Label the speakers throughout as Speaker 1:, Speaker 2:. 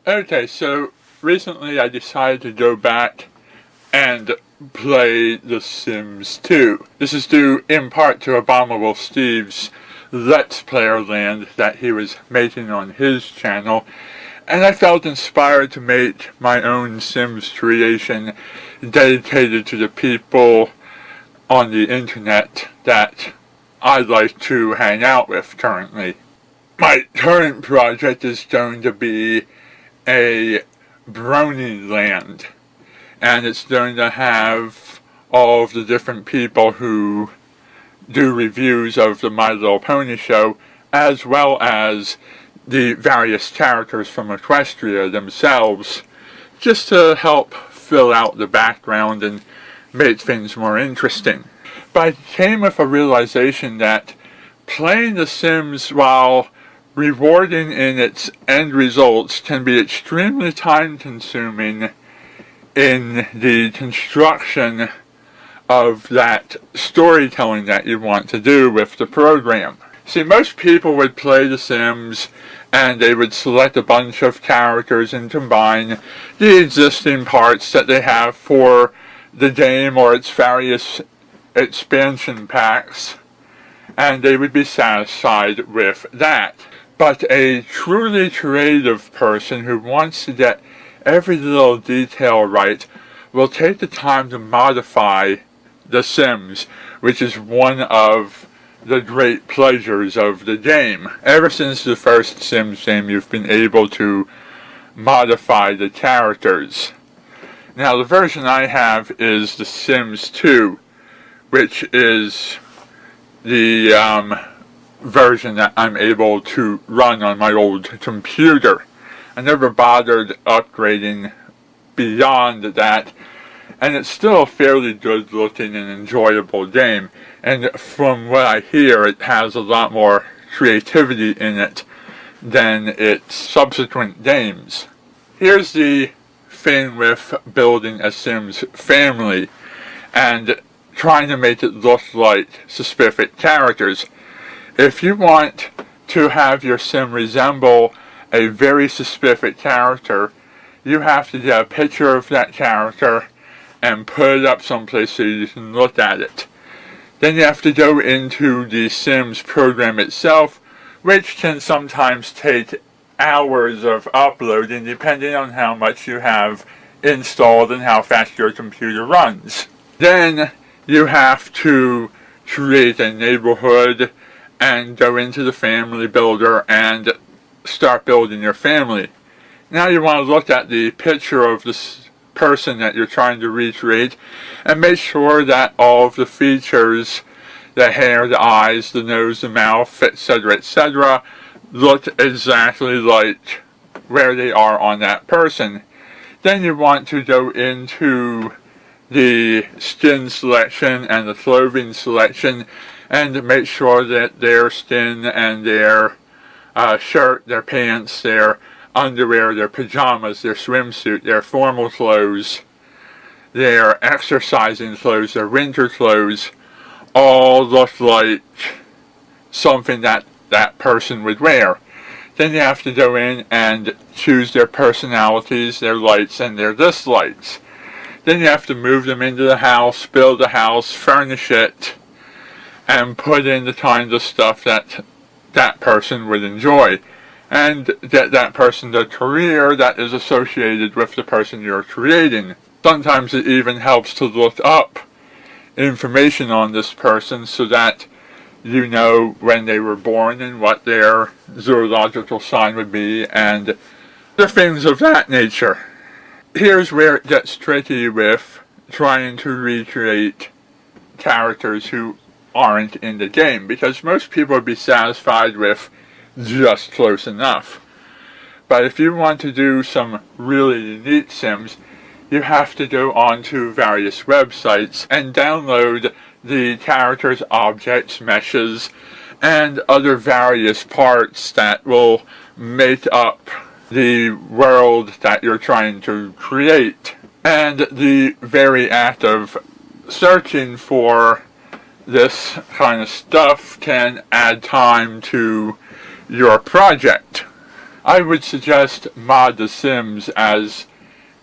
Speaker 1: Okay, so recently I decided to go back and play The Sims 2. This is due in part to Abominable Steve's Let's Player Land that he was making on his channel, and I felt inspired to make my own Sims creation dedicated to the people on the internet that I like to hang out with currently. My current project is going to be a Brony Land, and it's going to have all of the different people who do reviews of the My Little Pony show, as well as the various characters from Equestria themselves, just to help fill out the background and make things more interesting. But I came with a realization that playing The Sims, while rewarding in its end results, can be extremely time-consuming in the construction of that storytelling that you want to do with the program. See, most people would play The Sims and they would select a bunch of characters and combine the existing parts that they have for the game or its various expansion packs, and they would be satisfied with that. But a truly creative person who wants to get every little detail right will take the time to modify The Sims, which is one of the great pleasures of the game. Ever since the first Sims game, you've been able to modify the characters. Now, the version I have is The Sims 2, which is the version that I'm able to run on my old computer. I never bothered upgrading beyond that, and it's still a fairly good looking and enjoyable game, and from what I hear, it has a lot more creativity in it than its subsequent games. Here's the thing with building a Sims family and trying to make it look like specific characters. If you want to have your Sim resemble a very specific character, you have to get a picture of that character and put it up someplace so you can look at it. Then you have to go into the Sims program itself, which can sometimes take hours of uploading depending on how much you have installed and how fast your computer runs. Then you have to create a neighborhood and go into the family builder and start building your family. Now you want to look at the picture of this person that you're trying to recreate and make sure that all of the features, the hair, the eyes, the nose, the mouth, etc., look exactly like where they are on that person. Then you want to go into the skin selection and the clothing selection and make sure that their skin and their shirt, their pants, their underwear, their pajamas, their swimsuit, their formal clothes, their exercising clothes, their winter clothes, all look like something that that person would wear. Then you have to go in and choose their personalities, their likes and their dislikes. Then you have to move them into the house, build the house, furnish it, and put in the kinds of stuff that that person would enjoy, and get that person the career that is associated with the person you're creating. Sometimes it even helps to look up information on this person so that you know when they were born and what their zoological sign would be and the things of that nature. Here's where it gets tricky with trying to recreate characters who aren't in the game, because most people would be satisfied with just close enough. But if you want to do some really unique Sims, you have to go onto various websites and download the characters, objects, meshes, and other various parts that will make up the world that you're trying to create. And the very act of searching for this kind of stuff can add time to your project. I would suggest Mod The Sims as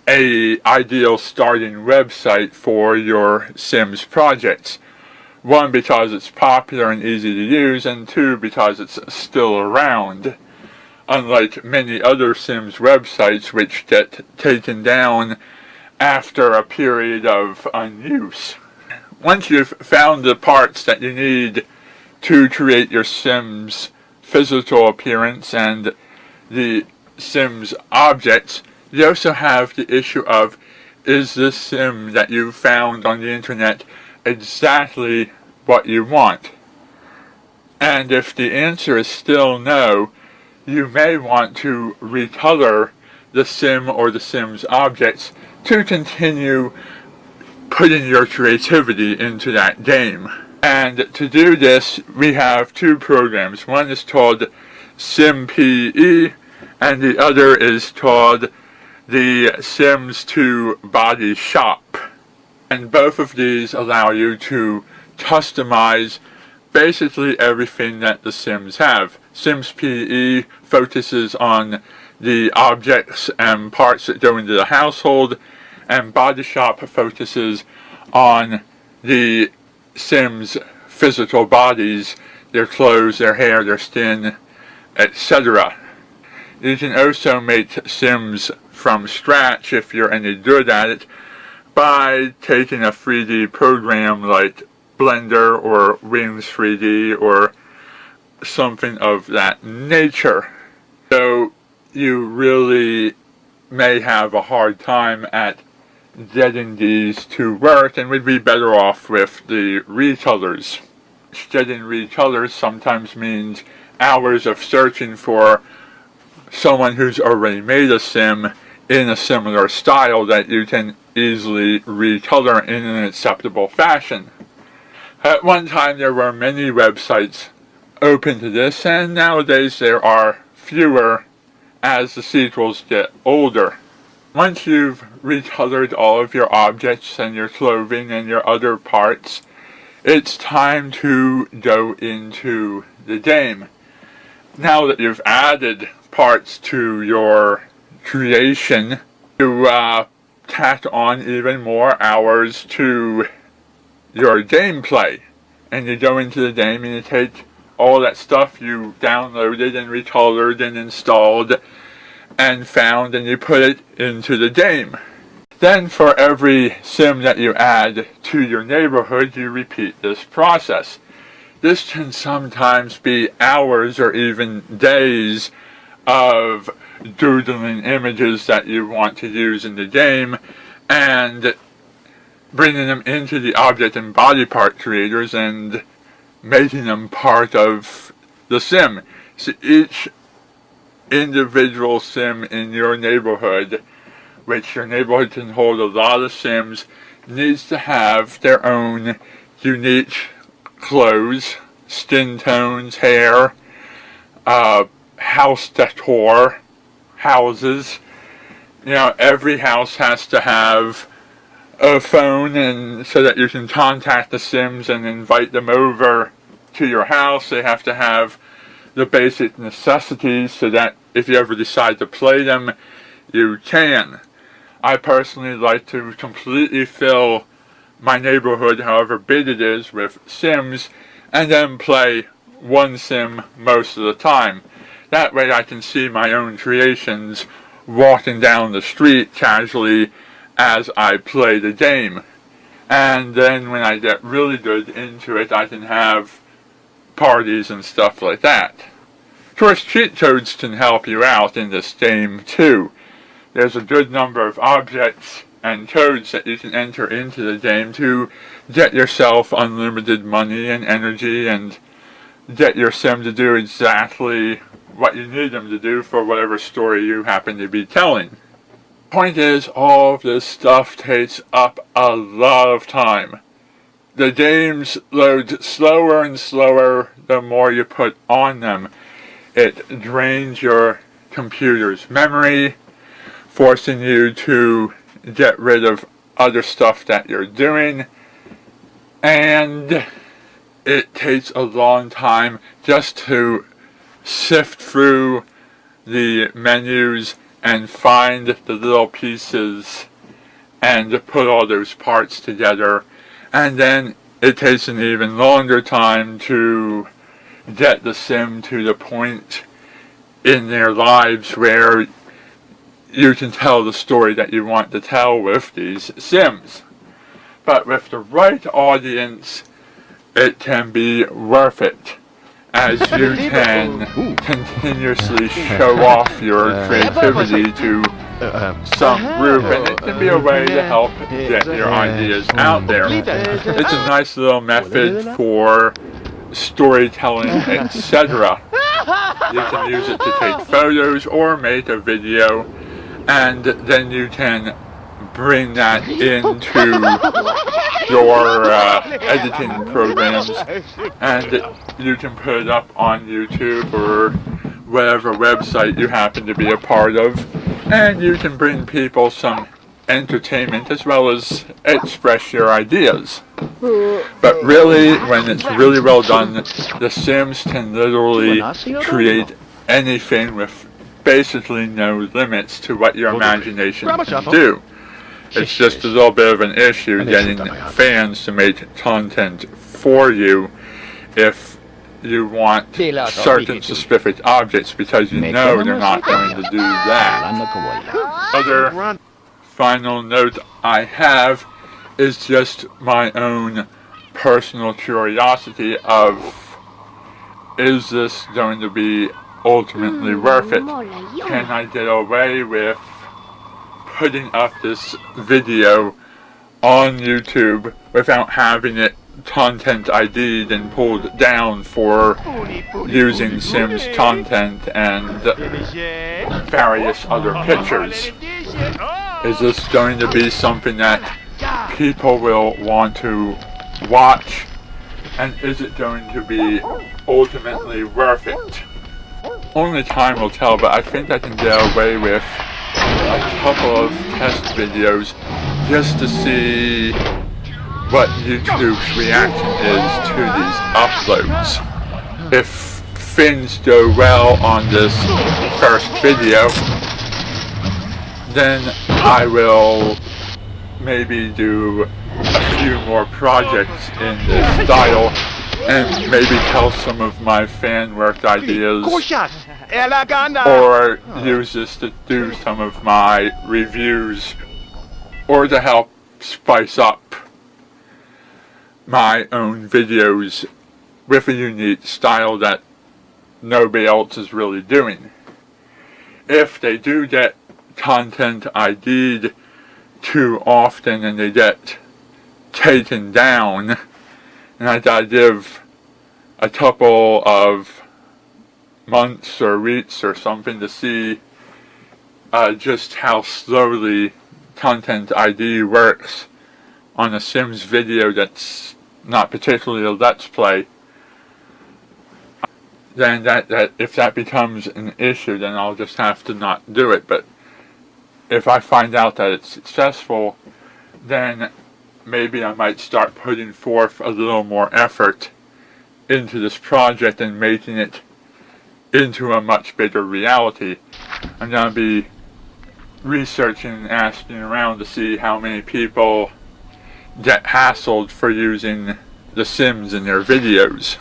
Speaker 1: a ideal starting website for your Sims projects. One, because it's popular and easy to use, and two, because it's still around, unlike many other Sims websites which get taken down after a period of unuse. Once you've found the parts that you need to create your Sims physical appearance and the Sims objects, you also have the issue of, is this Sim that you found on the internet exactly what you want? And if the answer is still no, you may want to recolor the Sim or the Sims objects to continue putting your creativity into that game. And to do this, we have two programs. One is called SimPE, and the other is called the Sims 2 Body Shop. And both of these allow you to customize basically everything that the Sims have. SimsPE focuses on the objects and parts that go into the household, and Body Shop focuses on the Sims' physical bodies, their clothes, their hair, their skin, etc. You can also make Sims from scratch if you're any good at it by taking a 3D program like Blender or Wings 3D or something of that nature. So you really may have a hard time at getting these to work and would be better off with the recolors. Getting recolors sometimes means hours of searching for someone who's already made a Sim in a similar style that you can easily recolor in an acceptable fashion. At one time there were many websites open to this, and nowadays there are fewer as the sequels get older. Once you've recolored all of your objects and your clothing and your other parts, it's time to go into the game. Now that you've added parts to your creation, you tack on even more hours to your gameplay. And you go into the game and you take all that stuff you downloaded and recolored and installed and found, and you put it into the game. Then for every Sim that you add to your neighborhood, you repeat this process. This can sometimes be hours or even days of doodling images that you want to use in the game and bringing them into the object and body part creators and making them part of the Sim. So each individual Sim in your neighborhood, which your neighborhood can hold a lot of Sims, needs to have their own unique clothes, skin tones, hair, house decor, houses. You know, every house has to have a phone, and so that you can contact the Sims and invite them over to your house. They have to have the basic necessities so that if you ever decide to play them, you can. I personally like to completely fill my neighborhood, however big it is, with Sims, and then play one Sim most of the time. That way I can see my own creations walking down the street casually as I play the game. And then when I get really good into it, I can have parties and stuff like that. Of course, cheat codes can help you out in this game too. There's a good number of objects and codes that you can enter into the game to get yourself unlimited money and energy and get your Sim to do exactly what you need them to do for whatever story you happen to be telling. Point is, all of this stuff takes up a lot of time. The games load slower and slower the more you put on them. It drains your computer's memory, forcing you to get rid of other stuff that you're doing, and it takes a long time just to sift through the menus and find the little pieces and put all those parts together. And then it takes an even longer time to get the sim to the point in their lives where you can tell the story that you want to tell with these sims. But with the right audience, it can be worth it, as you can continuously show off your creativity to some group, and it can be a way to help get your ideas out there. It's a nice little method for storytelling, etc. You can use it to take photos or make a video, and then you can bring that into your editing programs, and you can put it up on YouTube or whatever website you happen to be a part of, and you can bring people some entertainment as well as express your ideas. But really, when it's really well done, The Sims can literally create anything with basically no limits to what your imagination can do. It's just a little bit of an issue getting fans to make content for you if you want certain specific objects, because you know they're not going to do that. Other final note I have is just my own personal curiosity of, is this going to be ultimately worth it? Can I get away with putting up this video on YouTube without having it content ID'd and pulled down for using Sims content and various other pictures? Is this going to be something that people will want to watch, and is it going to be ultimately worth it? Only time will tell, but I think I can get away with a couple of test videos just to see what YouTube's reaction is to these uploads. If things go well on this first video, then I will maybe do a few more projects in this style and maybe tell some of my fan worked ideas, or use this to do some of my reviews, or to help spice up my own videos with a unique style that nobody else is really doing. If they do get content ID'd too often and they get taken down, and I gotta give a couple of months or weeks or something to see just how slowly content ID works on a Sims video that's not particularly a Let's Play, then that if that becomes an issue, then I'll just have to not do it. But if I find out that it's successful, then maybe I might start putting forth a little more effort into this project and making it into a much bigger reality. I'm going to be researching and asking around to see how many people get hassled for using The Sims in their videos,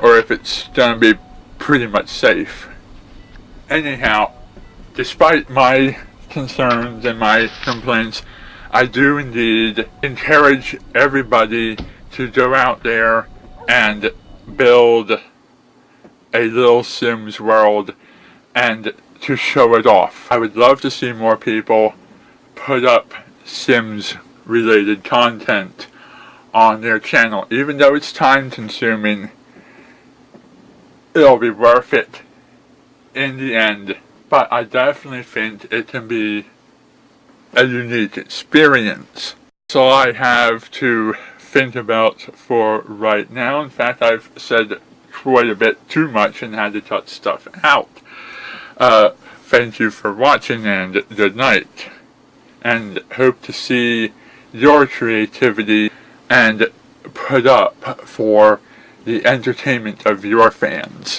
Speaker 1: or if it's going to be pretty much safe. Anyhow, despite my concerns and my complaints, I do indeed encourage everybody to go out there and build a little Sims world and to show it off. I would love to see more people put up Sims related content on their channel. Even though it's time consuming, it'll be worth it in the end. But I definitely think it can be a unique experience. So I have to think about for right now. In fact, I've said quite a bit too much and had to cut stuff out. Thank you for watching, and good night. And hope to see your creativity and put up for the entertainment of your fans.